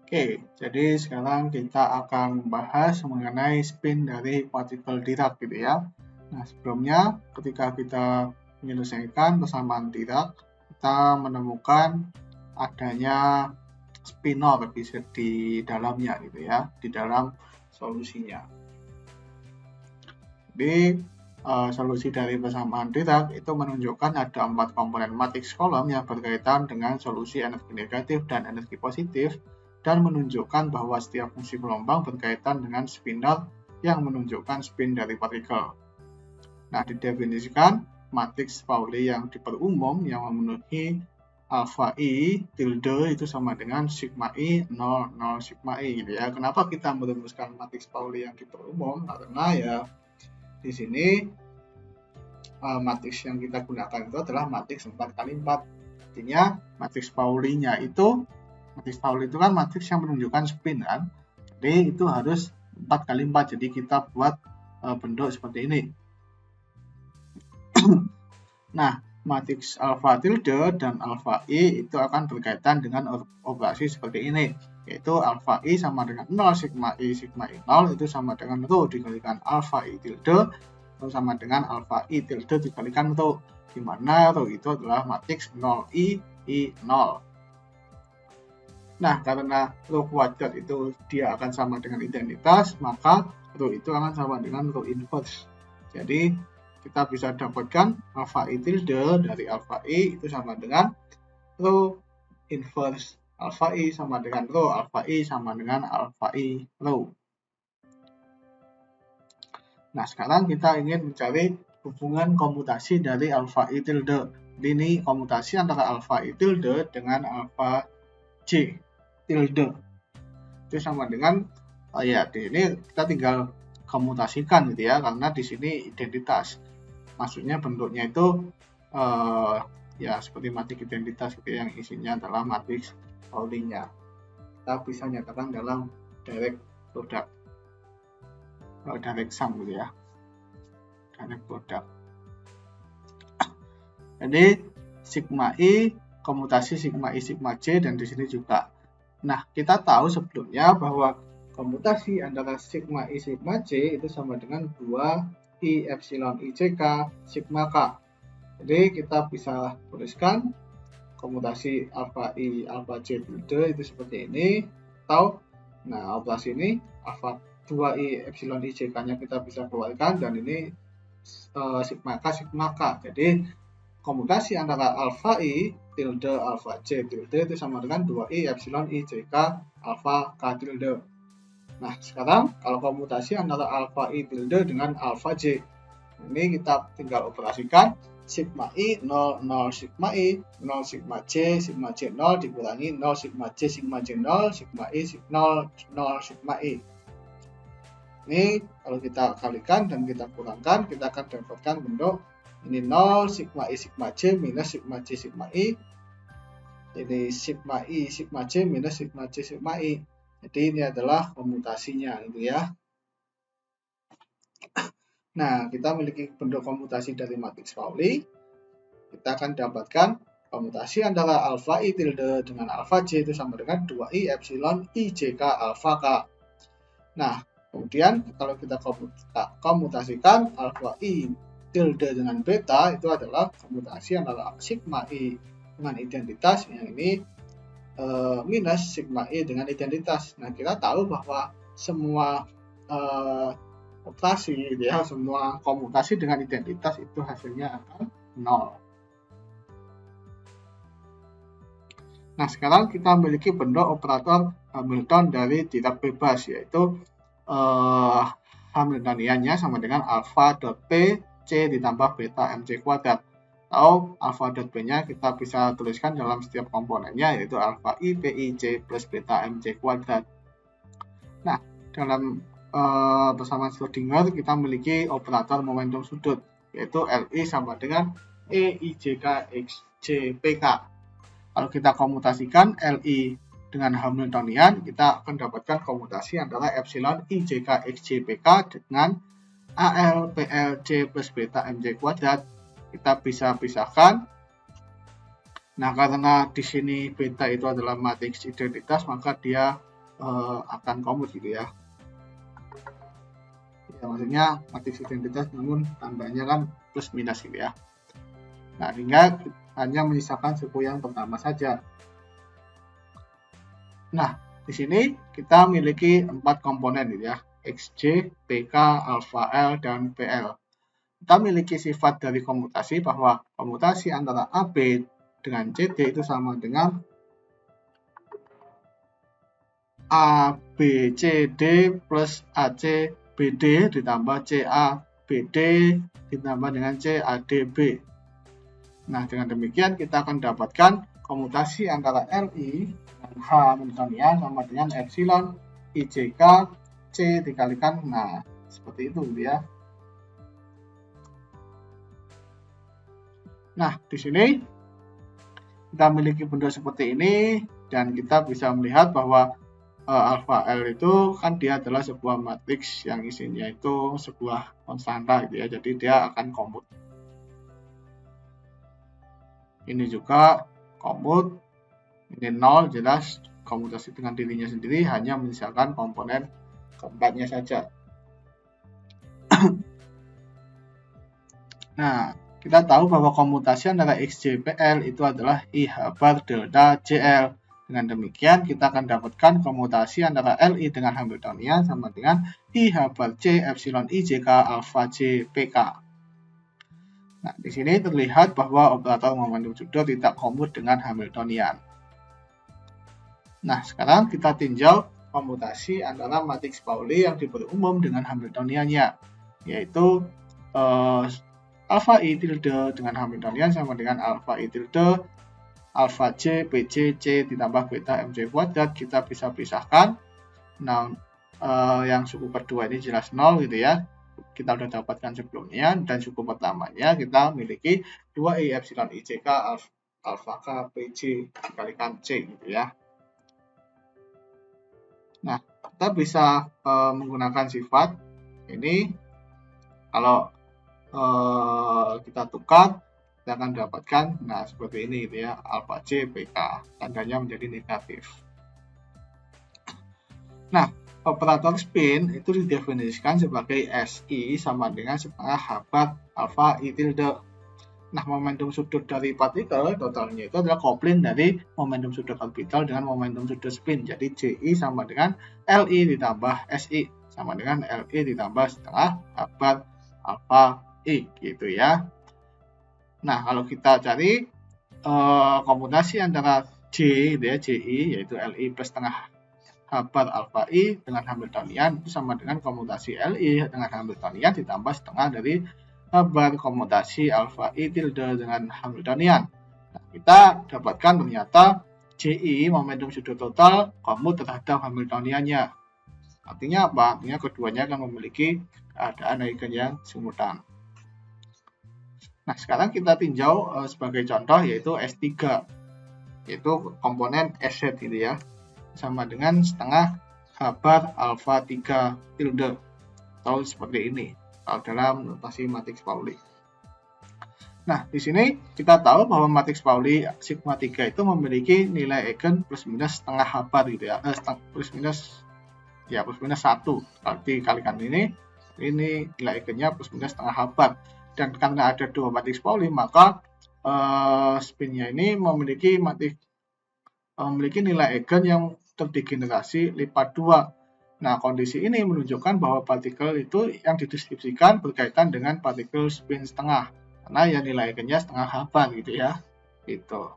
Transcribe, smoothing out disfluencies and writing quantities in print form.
Oke, jadi sekarang kita akan membahas mengenai spin dari partikel Dirac gitu ya. Nah, sebelumnya ketika kita menyelesaikan persamaan Dirac, kita menemukan adanya spinor di dalamnya gitu ya, di dalam solusinya. Jadi solusi dari persamaan Dirac itu menunjukkan ada 4 komponen matriks kolom yang berkaitan dengan solusi energi negatif dan energi positif, dan menunjukkan bahwa setiap fungsi gelombang berkaitan dengan spinor yang menunjukkan spin dari partikel. Nah, didefinisikan matriks Pauli yang diperumum yang memenuhi alpha I tilde itu sama dengan sigma I 0, 0 sigma I gitu ya. Kenapa kita merumuskan matriks Pauli yang diperumum? Karena ya di sini matriks yang kita gunakan itu adalah matriks 4x4. Artinya matriks Paulinya itu matriks Pauli itu kan matriks yang menunjukkan spin kan. Jadi itu harus 4x4. Jadi kita buat bentuk seperti ini. Nah, matriks alpha tilde dan alpha I itu akan berkaitan dengan operasi seperti ini. Yaitu alpha I sama dengan 0 sigma I 0 itu sama dengan rho dikalikan alpha I tilde itu sama dengan alpha I tilde dikalikan rho. Di mana rho itu adalah matriks 0 I 0. Nah, karena rho kuadrat itu dia akan sama dengan identitas, maka rho itu akan sama dengan rho inverse. Jadi, kita bisa dapatkan alpha I tilde dari alpha I itu sama dengan rho inverse alpha I sama dengan rho alpha I sama dengan alpha I rho. Nah, sekarang kita ingin mencari hubungan komutasi dari alpha I tilde. Ini komutasi antara alpha I tilde dengan alpha J tilde. Itu sama dengan ya di sini kita tinggal komutasikan gitu ya, karena di sini identitas. Maksudnya bentuknya itu ya seperti matriks identitas gitu yang isinya adalah matriks Paulinya. Kita bisa nyatakan dalam direct product, direct sum gitu ya, direct product. Jadi sigma I komutasi sigma I sigma J, dan di sini juga. Nah, kita tahu sebelumnya bahwa komutasi antara sigma I sigma J itu sama dengan 2 I epsilon I JK sigma K. Jadi kita bisa tuliskan komutasi alpha I alpha J tilde itu seperti ini, atau nah operasi ini alpha 2I epsilon I JK-nya kita bisa keluarkan, dan ini sigma K. Jadi komutasi antara alpha I tilde alpha J tilde itu sama dengan 2I epsilon I JK alpha K tilde. Nah, sekarang kalau komutasi antara alpha I tilde dengan alpha J, ini kita tinggal operasikan sigma I 0, 0 sigma I, 0 sigma J 0 dikurangi 0 sigma J 0, sigma I 0, 0 sigma I. Ini kalau kita kalikan dan kita kurangkan, kita akan dapatkan bentuk ini 0 sigma I sigma J minus sigma J sigma I. Jadi sigma I sigma J minus sigma J sigma I. Jadi ini adalah komutasinya gitu ya. Nah, kita memiliki bentuk komutasi dari matriks Pauli. Kita akan dapatkan komutasi antara alpha I tilde dengan alpha J itu sama dengan 2I epsilon I JK alpha K. Nah, kemudian kalau kita komutasikan alpha I tilde dengan beta, itu adalah komutasi antara sigma I dengan identitas, yang ini minus sigma I dengan identitas. Nah, kita tahu bahwa semua operasi gitu ya, semua komutasi dengan identitas itu hasilnya akan 0. Nah, sekarang kita memiliki bentuk operator Hamilton dari Dirac bebas, yaitu Hamiltoniannya sama dengan alpha dot P C ditambah beta MC kuadrat. Atau alpha dot P-nya kita bisa tuliskan dalam setiap komponennya, yaitu alpha I PI C plus beta MC kuadrat. Nah, dalam persamaan Schrödinger kita memiliki operator momentum sudut, yaitu Li sama dengan EIJK XJPK. Kalau kita komutasikan Li dengan Hamiltonian, kita akan dapatkan komutasi antara epsilon IJK XJPK dengan AL PL C plus beta MC kuadrat. Kita bisa pisahkan. Nah, karena di sini beta itu adalah matriks identitas, maka dia akan komut gitu ya. Ya maksudnya matriks identitas namun tambahnya kan plus minus gitu ya. Nah, hingga hanya menyisakan suku yang pertama saja. Nah, di sini kita memiliki 4 komponen gitu ya, XJ, PK, alpha L, dan PL. Kita memiliki sifat dari komutasi bahwa komutasi antara AB dengan CD itu sama dengan ABCD plus ACBD ditambah CABD ditambah dengan CADB. Nah, dengan demikian kita akan dapatkan komutasi antara LI dan H Hamiltonian sama dengan epsilon IJK C dikalikan, nah seperti itu ya. Nah, di sini kita memiliki benda seperti ini dan kita bisa melihat bahwa alpha L itu kan dia adalah sebuah matriks yang isinya itu sebuah konstanta gitu ya, jadi dia akan komut. Ini juga komut, ini 0, jelas komutasi dengan dirinya sendiri, hanya menyisakan komponen keempatnya saja. Nah, kita tahu bahwa komutasi antara XJPL itu adalah IH bar delta JL. Dengan demikian, kita akan dapatkan komutasi antara LI dengan Hamiltonian sama dengan IH bar J epsilon IJK alpha J PK. Nah, di sini terlihat bahwa operator momentum sudut tidak komut dengan Hamiltonian. Nah, sekarang kita tinjau komutasi antara matriks Pauli yang diberi umum dengan Hamiltoniannya, yaitu alpha I tilde dengan Hamiltonian sama dengan alpha I tilde alpha J PJ C ditambah beta MJ kuadrat. Kita bisa pisahkan. Nah, yang suku kedua ini jelas 0 gitu ya. Kita sudah dapatkan sebelumnya, dan suku pertamanya kita memiliki 2I epsilon IJK alpha K PJ dikalikan C gitu ya. Nah, kita bisa menggunakan sifat ini. Kalau kita tukar, kita akan dapatkan nah seperti ini gitu ya, alpha J PK, tandanya menjadi negatif. Nah, operator spin itu didefinisikan sebagai SI sama dengan setengah H bar alpha I tilde. Nah, momentum sudut dari partikel totalnya itu adalah kopling dari momentum sudut orbital dengan momentum sudut spin. Jadi JI sama dengan LI ditambah SI sama dengan LI ditambah setengah H bar alpha I gitu ya. Nah, kalau kita cari komutasi antara J gitu ya, JI yaitu LI plus setengah H bar alpha I dengan Hamiltonian itu sama dengan komutasi LI dengan Hamiltonian ditambah setengah dari H bar komutasi alpha I tilde dengan Hamiltonian. Nah, kita dapatkan ternyata JI momentum sudut total komut terhadap Hamiltoniannya. Artinya apa? Artinya keduanya akan memiliki keadaan eigen yang simultan. Nah, sekarang kita tinjau sebagai contoh yaitu S3, yaitu komponen SZ gitu ya, sama dengan setengah H bar alpha 3 tilde, atau seperti ini kalau dalam notasi matriks Pauli. Nah, di sini kita tahu bahwa matriks Pauli sigma 3 itu memiliki nilai eigen plus minus setengah H bar gitu ya, plus minus 1. Kalau dikalikan ini nilai eigennya plus minus setengah H bar. Dan karena ada dua matriks Pauli, maka spinnya ini memiliki nilai eigen yang terdegenerasi lipat 2. Nah, kondisi ini menunjukkan bahwa partikel itu yang dideskripsikan berkaitan dengan partikel spin setengah, karena ya nilai eigennya setengah H bar gitu ya. Gitu.